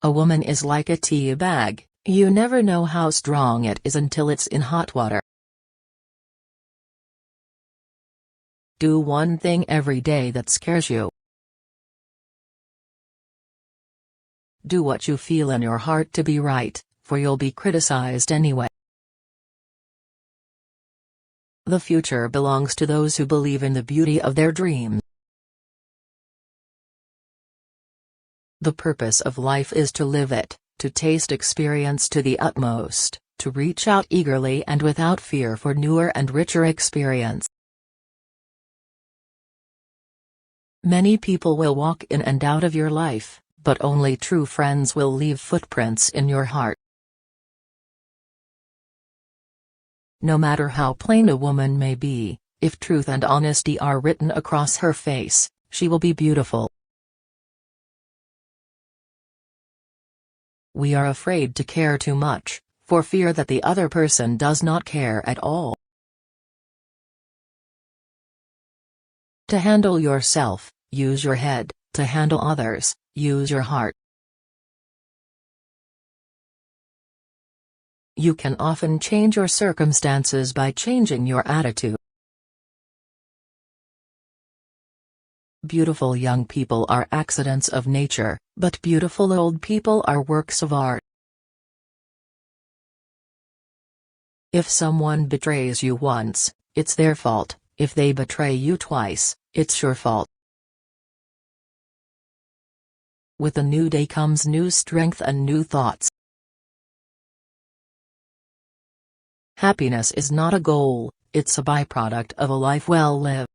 A woman is like a tea bag, you never know how strong it is until it's in hot water. Do one thing every day that scares you. Do what you feel in your heart to be right, for you'll be criticized anyway. The future belongs to those who believe in the beauty of their dreams. The purpose of life is to live it, to taste experience to the utmost, to reach out eagerly and without fear for newer and richer experience. Many people will walk in and out of your life, but only true friends will leave footprints in your heart. No matter how plain a woman may be, if truth and honesty are written across her face, she will be beautiful. We are afraid to care too much, for fear that the other person does not care at all. To handle yourself, use your head; to handle others, use your heart. You can often change your circumstances by changing your attitude. Beautiful young people are accidents of nature, but beautiful old people are works of art. If someone betrays you once, it's their fault; if they betray you twice, it's your fault. With a new day comes new strength and new thoughts. Happiness is not a goal, it's a byproduct of a life well lived.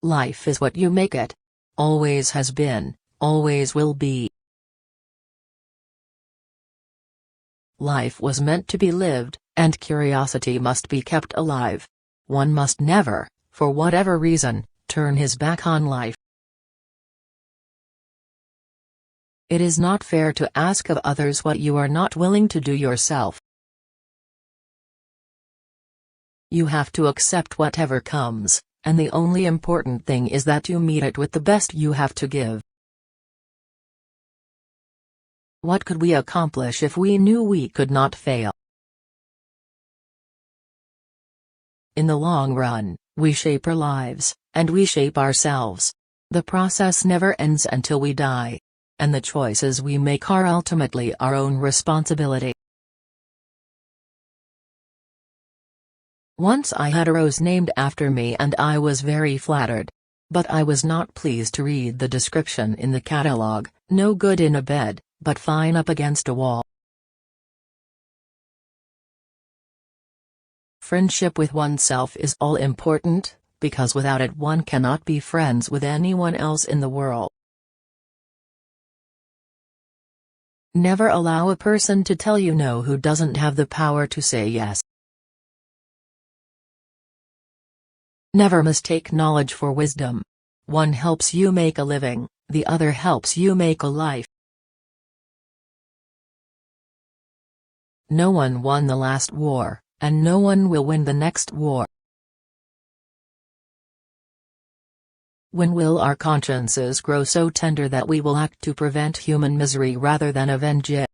Life is what you make it. Always has been, always will be. Life was meant to be lived, and curiosity must be kept alive. One must never, for whatever reason, turn his back on life. It is not fair to ask of others what you are not willing to do yourself. You have to accept whatever comes, and the only important thing is that you meet it with the best you have to give. What could we accomplish if we knew we could not fail? In the long run, we shape our lives, and we shape ourselves. The process never ends until we die. And the choices we make are ultimately our own responsibility. Once I had a rose named after me and I was very flattered. But I was not pleased to read the description in the catalogue: no good in a bed, but fine up against a wall. Friendship with oneself is all important, because without it one cannot be friends with anyone else in the world. Never allow a person to tell you no who doesn't have the power to say yes. Never mistake knowledge for wisdom. One helps you make a living, the other helps you make a life. No one won the last war, and no one will win the next war. When will our consciences grow so tender that we will act to prevent human misery rather than avenge it?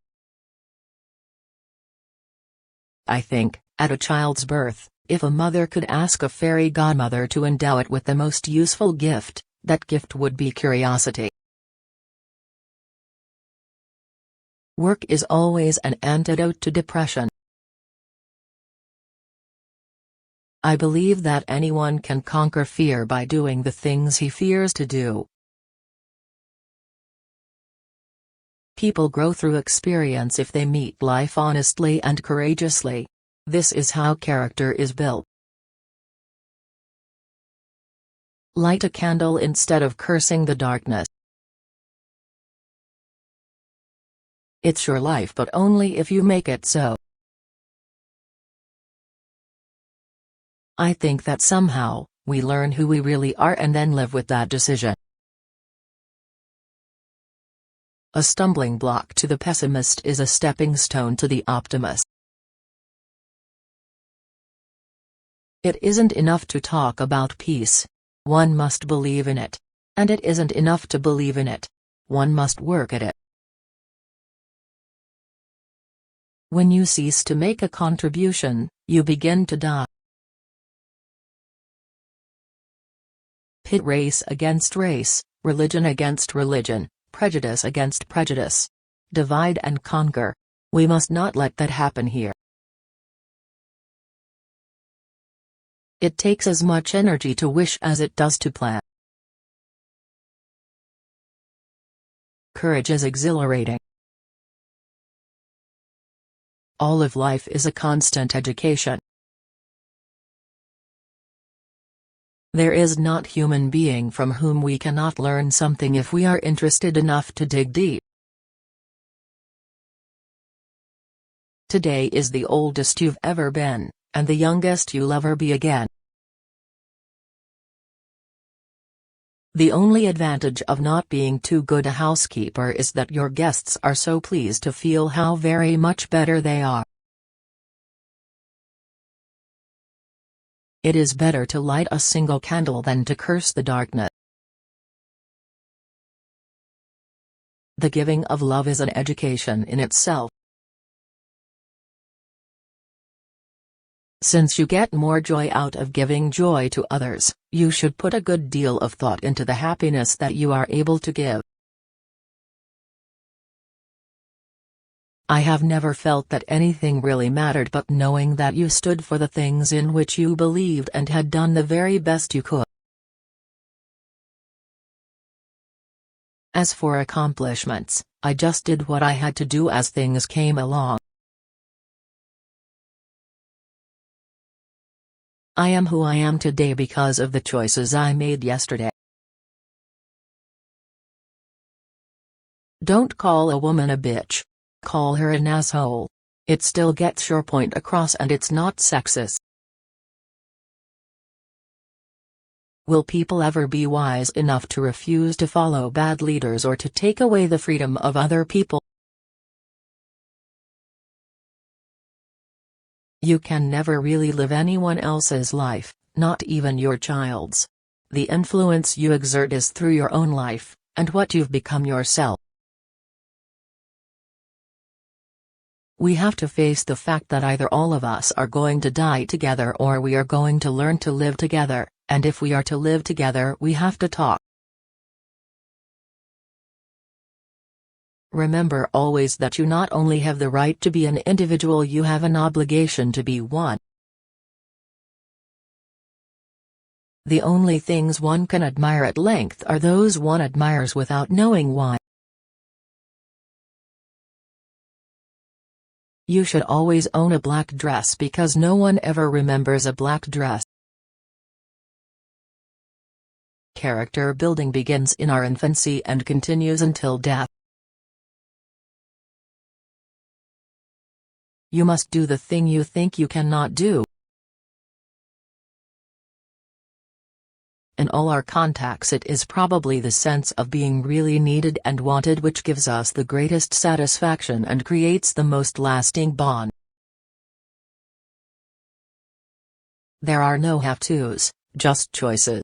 I think, at a child's birth, if a mother could ask a fairy godmother to endow it with the most useful gift, that gift would be curiosity. Work is always an antidote to depression. I believe that anyone can conquer fear by doing the things he fears to do. People grow through experience if they meet life honestly and courageously. This is how character is built. Light a candle instead of cursing the darkness. It's your life, but only if you make it so. I think that somehow, we learn who we really are and then live with that decision. A stumbling block to the pessimist is a stepping stone to the optimist. It isn't enough to talk about peace. One must believe in it. And it isn't enough to believe in it. one must work at it. When you cease to make a contribution, you begin to die. Pit race against race, religion against religion, prejudice against prejudice. Divide and conquer. We must not let that happen here. It takes as much energy to wish as it does to plan. Courage is exhilarating. All of life is a constant education. There is not human being from whom we cannot learn something if we are interested enough to dig deep. Today is the oldest you've ever been, and the youngest you'll ever be again. The only advantage of not being too good a housekeeper is that your guests are so pleased to feel how very much better they are. It is better to light a single candle than to curse the darkness. The giving of love is an education in itself. Since you get more joy out of giving joy to others, you should put a good deal of thought into the happiness that you are able to give. I have never felt that anything really mattered but knowing that you stood for the things in which you believed and had done the very best you could. As for accomplishments, I just did what I had to do as things came along. I am who I am today because of the choices I made yesterday. Don't call a woman a bitch. Call her an asshole. It still gets your point across and it's not sexist. Will people ever be wise enough to refuse to follow bad leaders or to take away the freedom of other people? You can never really live anyone else's life, not even your child's. The influence you exert is through your own life, and what you've become yourself. We have to face the fact that either all of us are going to die together or we are going to learn to live together, and if we are to live together we have to talk. Remember always that you not only have the right to be an individual, you have an obligation to be one. The only things one can admire at length are those one admires without knowing why. You should always own a black dress because no one ever remembers a black dress. Character building begins in our infancy and continues until death. You must do the thing you think you cannot do. In all our contacts it is probably the sense of being really needed and wanted which gives us the greatest satisfaction and creates the most lasting bond. There are no have-tos, just choices.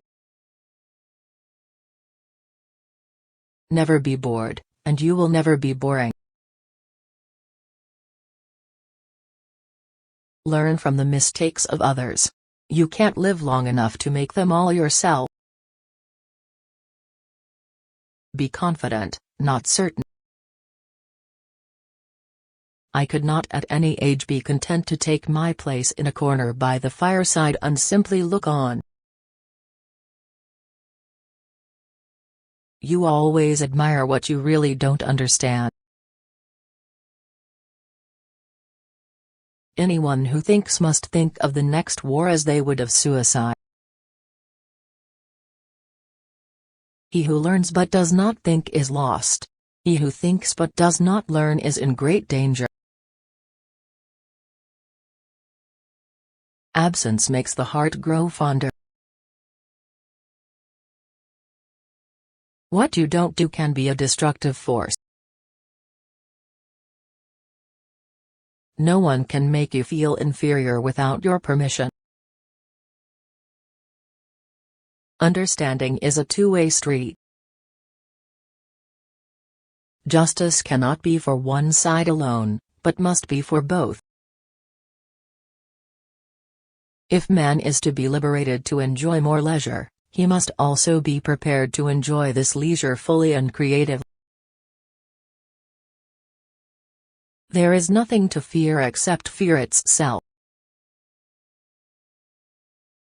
Never be bored, and you will never be boring. Learn from the mistakes of others. You can't live long enough to make them all yourself. Be confident, not certain. I could not at any age be content to take my place in a corner by the fireside and simply look on. You always admire what you really don't understand. Anyone who thinks must think of the next war as they would of suicide. He who learns but does not think is lost. He who thinks but does not learn is in great danger. Absence makes the heart grow fonder. What you don't do can be a destructive force. No one can make you feel inferior without your permission. Understanding is a two-way street. Justice cannot be for one side alone, but must be for both. If man is to be liberated to enjoy more leisure, he must also be prepared to enjoy this leisure fully and creatively. There is nothing to fear except fear itself.